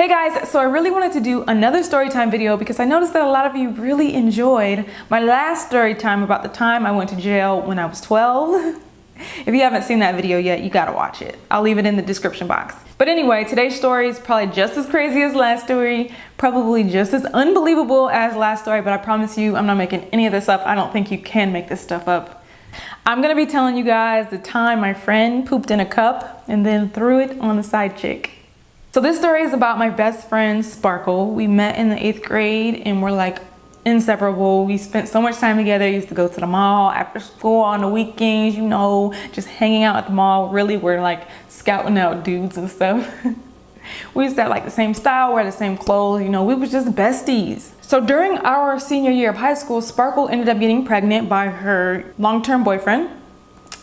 Hey guys, so I really wanted to do another story time video because I noticed that a lot of you really enjoyed my last story time about the time I went to jail when I was 12. If you haven't seen that video yet, you gotta watch it. I'll leave it in the description box. But anyway, today's story is probably just as crazy as last story, probably just as unbelievable as last story, but I promise you I'm not making any of this up. I don't think you can make this stuff up. I'm gonna be telling you guys the time my friend pooped in a cup and then threw it on the side chick. So this story is about my best friend, Sparkle. We met in the 8th grade and we're like inseparable. We spent so much time together. We used to go to the mall after school on the weekends, you know, just hanging out at the mall. Really, we're like scouting out dudes and stuff. We used to have like the same style, wear the same clothes, you know, we was just besties. So during our senior year of high school, Sparkle ended up getting pregnant by her long-term boyfriend.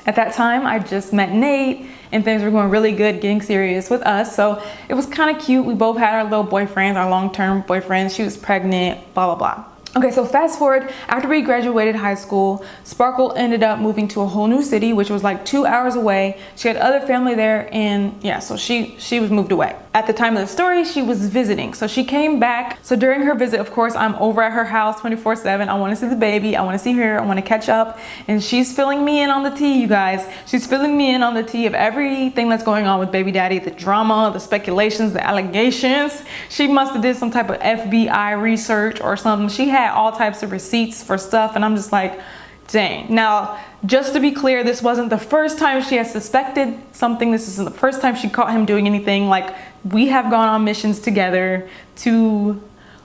At that time, I just met Nate and things were going really good, getting serious with us. So it was kind of cute. We both had our little boyfriends, our long-term boyfriends. She was pregnant, blah, blah, blah. Okay, so fast forward, after we graduated high school, Sparkle ended up moving to a whole new city, which was like 2 hours away. She had other family there and yeah, so she was moved away. At the time of the story, she was visiting. So she came back. So during her visit, of course, I'm over at her house 24/7. I want to see the baby. I want to see her. I want to catch up. And she's filling me in on the tea, you guys. She's filling me in on the tea of everything that's going on with baby daddy, the drama, the speculations, the allegations. She must have did some type of FBI research or something. She had all types of receipts for stuff. And I'm just like, dang. Now, just to be clear, this wasn't the first time she has suspected something. This isn't the first time she caught him doing anything. Like, we have gone on missions together to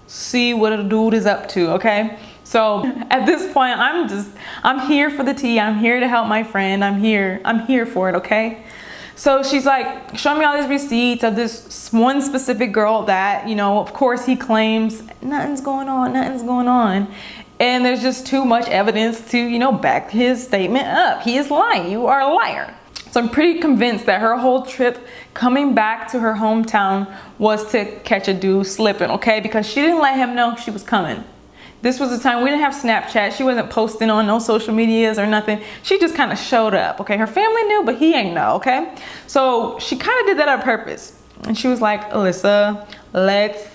see what a dude is up to, okay? So at this point, I'm here for the tea. I'm here to help my friend. I'm here for it, okay? So she's like, show me all these receipts of this one specific girl that, you know, of course he claims nothing's going on. And there's just too much evidence to, you know, back his statement up. He is lying. You are a liar. So I'm pretty convinced that her whole trip coming back to her hometown was to catch a dude slipping, okay? Because she didn't let him know she was coming. This was the time we didn't have Snapchat. She wasn't posting on no social medias or nothing. She just kind of showed up, okay? Her family knew, but he ain't know, okay? So she kind of did that on purpose. And she was like, Alyssa, let's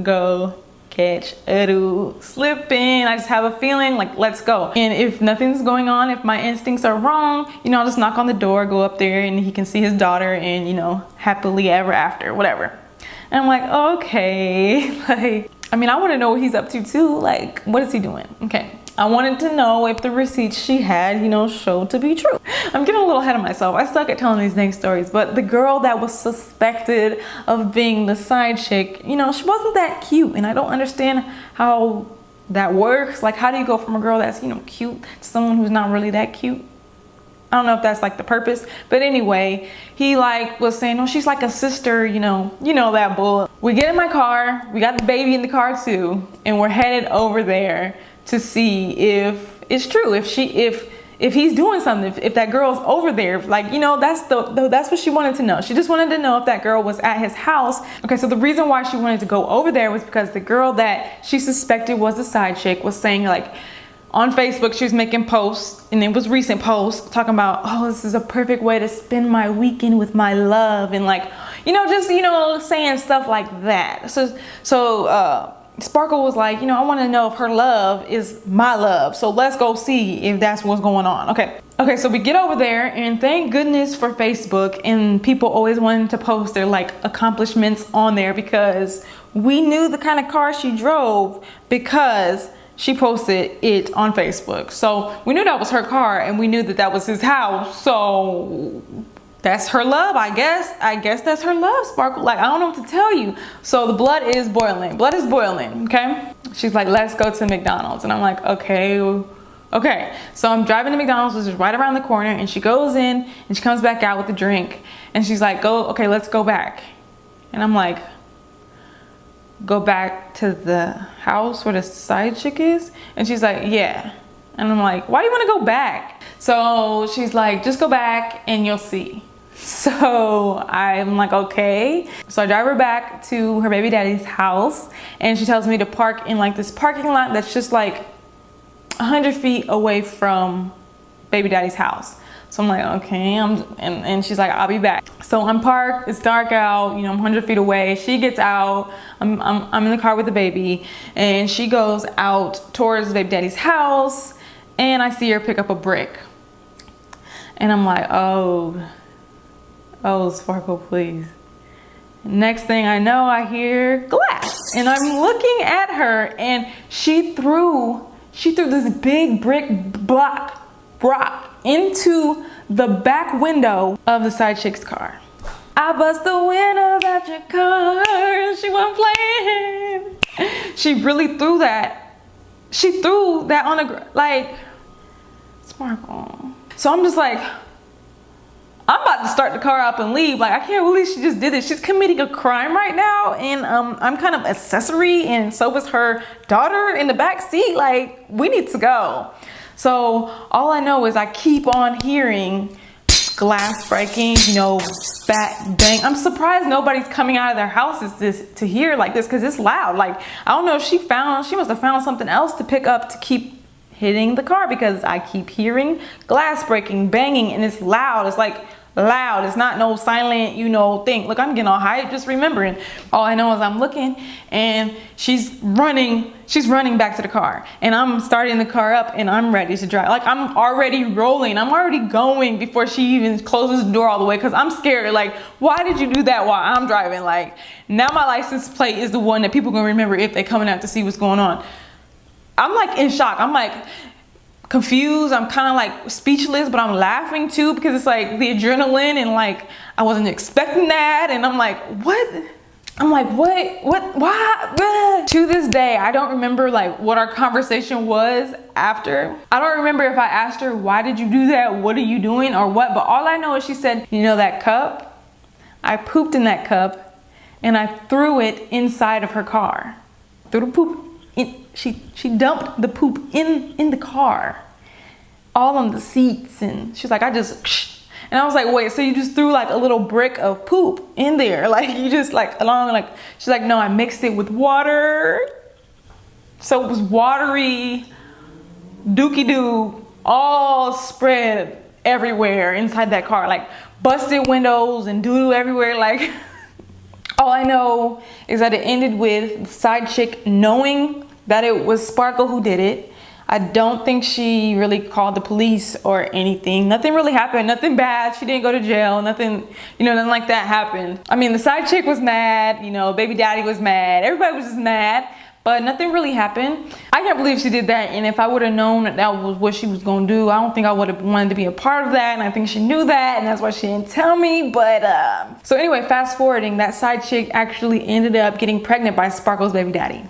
go catch a dude slipping. I just have a feeling, like, let's go. And if nothing's going on, if my instincts are wrong, you know, I'll just knock on the door, go up there, and he can see his daughter and, you know, happily ever after, whatever. And I'm like, okay, like, I mean, I want to know what he's up to too. Like, what is he doing? Okay. I wanted to know if the receipts she had, you know, showed to be true. I'm getting a little ahead of myself. I suck at telling these dang stories, but the girl that was suspected of being the side chick, you know, she wasn't that cute, and I don't understand how that works. Like, how do you go from a girl that's, you know, cute to someone who's not really that cute? I don't know if that's like the purpose, but anyway, he like was saying, oh, she's like a sister, you know that bull. We get in my car, we got the baby in the car too, and we're headed over there to see if it's true, if he's doing something, if that girl's over there. Like, you know, that's what she wanted to know. She just wanted to know if that girl was at his house. Okay, so the reason why she wanted to go over there was because the girl that she suspected was the side chick was saying, like, on Facebook, she was making posts, and it was recent posts talking about, oh, this is a perfect way to spend my weekend with my love, and like, you know, just, you know, saying stuff like that. So Sparkle was like, you know, I want to know if her love is my love. So let's go see if that's what's going on. Okay, so we get over there, and thank goodness for Facebook, and people always wanted to post their like accomplishments on there because we knew the kind of car she drove because she posted it on Facebook. So we knew that was her car, and we knew that that was his house. So that's her love, I guess. I guess that's her love, Sparkle. Like, I don't know what to tell you. So the blood is boiling. Blood is boiling, okay? She's like, let's go to McDonald's. And I'm like, okay. So I'm driving to McDonald's, which is right around the corner, and she goes in and she comes back out with a drink. And she's like, okay, let's go back. And I'm like, go back to the house where the side chick is? And she's like, yeah. And I'm like, why do you want to go back? So she's like, just go back and you'll see. So I'm like, okay. So I drive her back to her baby daddy's house, and she tells me to park in like this parking lot that's just like 100 feet away from baby daddy's house. So I'm like, okay, and she's like, I'll be back. So I'm parked, it's dark out, you know, I'm 100 feet away. She gets out, I'm in the car with the baby, and she goes out towards baby daddy's house, and I see her pick up a brick. And I'm like, oh, Sparkle, please. Next thing I know, I hear glass, and I'm looking at her, and she threw this big brick rock into the back window of the side chick's car. I bust the windows out your car. She wasn't playing. She really threw that. She threw that on the like, Sparkle. So I'm just like, I'm about to start the car up and leave. Like, I can't believe she just did this. She's committing a crime right now, and I'm kind of accessory, and so was her daughter in the back seat. Like, we need to go. So all I know is I keep on hearing glass breaking, you know, bang. I'm surprised nobody's coming out of their houses to hear like this, because it's loud. Like, I don't know if she must have found something else to pick up to keep hitting the car, because I keep hearing glass breaking, banging, and it's loud. It's like loud. It's not no silent, you know, thing. Look, I'm getting all hyped just remembering. All I know is I'm looking, and she's running back to the car, and I'm starting the car up, and I'm ready to drive. Like, I'm already rolling. I'm already going before she even closes the door all the way, because I'm scared. Like, why did you do that while I'm driving? Like, now my license plate is the one that people gonna remember if they're coming out to see what's going on. I'm like in shock. I'm like confused. I'm kind of like speechless, but I'm laughing too, because it's like the adrenaline, and like I wasn't expecting that. And I'm like, what? I'm like, why? To this day, I don't remember like what our conversation was after. I don't remember if I asked her, why did you do that? What are you doing or what? But all I know is she said, you know that cup? I pooped in that cup, and I threw it inside of her car. Threw the poop in. She dumped the poop in the car, all on the seats, and she's like, and I was like, wait, so you just threw like a little brick of poop in there? Like, you just like along, like, she's like, no, I mixed it with water. So it was watery, dookie-doo, all spread everywhere inside that car, like busted windows and doo-doo everywhere. Like, all I know is that it ended with side chick knowing that it was Sparkle who did it. I don't think she really called the police or anything. Nothing really happened, nothing bad. She didn't go to jail, nothing, you know, nothing like that happened. I mean, the side chick was mad, you know, baby daddy was mad, everybody was just mad, but nothing really happened. I can't believe she did that, and if I would have known that that was what she was gonna do, I don't think I would have wanted to be a part of that, and I think she knew that, and that's why she didn't tell me. But so anyway, fast forwarding, that side chick actually ended up getting pregnant by Sparkle's baby daddy.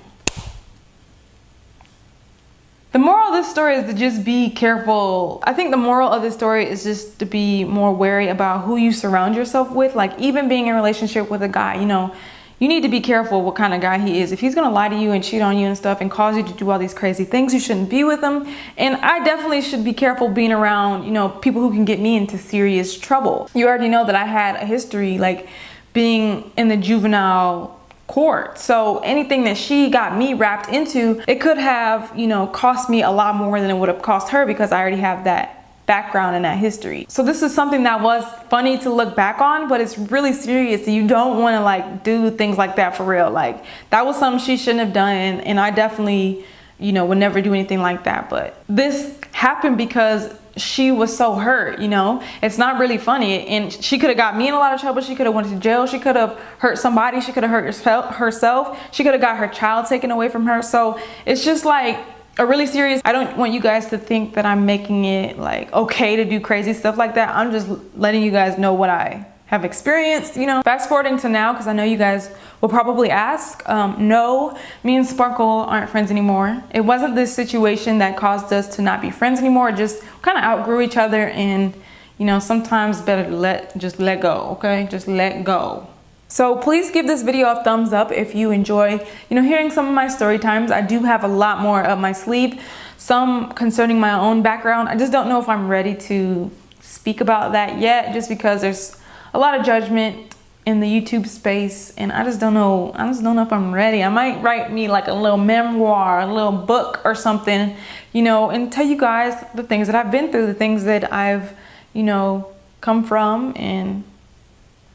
The moral of this story is to just be careful. I think the moral of this story is just to be more wary about who you surround yourself with. Like, even being in a relationship with a guy, you know, you need to be careful what kind of guy he is. If he's gonna lie to you and cheat on you and stuff and cause you to do all these crazy things, you shouldn't be with him. And I definitely should be careful being around, you know, people who can get me into serious trouble. You already know that I had a history, like, being in the juvenile court. So anything that she got me wrapped into, it could have, you know, cost me a lot more than it would have cost her, because I already have that background and that history. So this is something that was funny to look back on, but it's really serious. You don't want to like do things like that for real. Like, that was something she shouldn't have done, and I definitely, you know, would never do anything like that. But this happened because she was so hurt, you know. It's not really funny, and she could have got me in a lot of trouble. She could have went to jail. She could have hurt somebody. She could have hurt herself. She could have got her child taken away from her. So it's just like a really serious. I don't want you guys to think that I'm making it like okay to do crazy stuff like that. I'm just letting you guys know what I have experienced, you know. Fast forwarding to now, because I know you guys will probably ask. No, me and Sparkle aren't friends anymore. It wasn't this situation that caused us to not be friends anymore. It just kind of outgrew each other, and you know, sometimes better to just let go, okay? Just let go. So please give this video a thumbs up if you enjoy, you know, hearing some of my story times. I do have a lot more up my sleeve, some concerning my own background. I just don't know if I'm ready to speak about that yet, just because there's a lot of judgment in the YouTube space, and I just don't know if I'm ready. I might write me like a little memoir, a little book or something, you know, and tell you guys the things that I've been through, the things that I've, you know, come from, and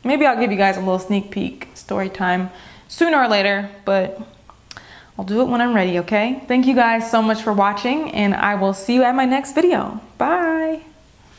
maybe I'll give you guys a little sneak peek story time sooner or later, but I'll do it when I'm ready, okay? Thank you guys so much for watching, and I will see you at my next video. Bye.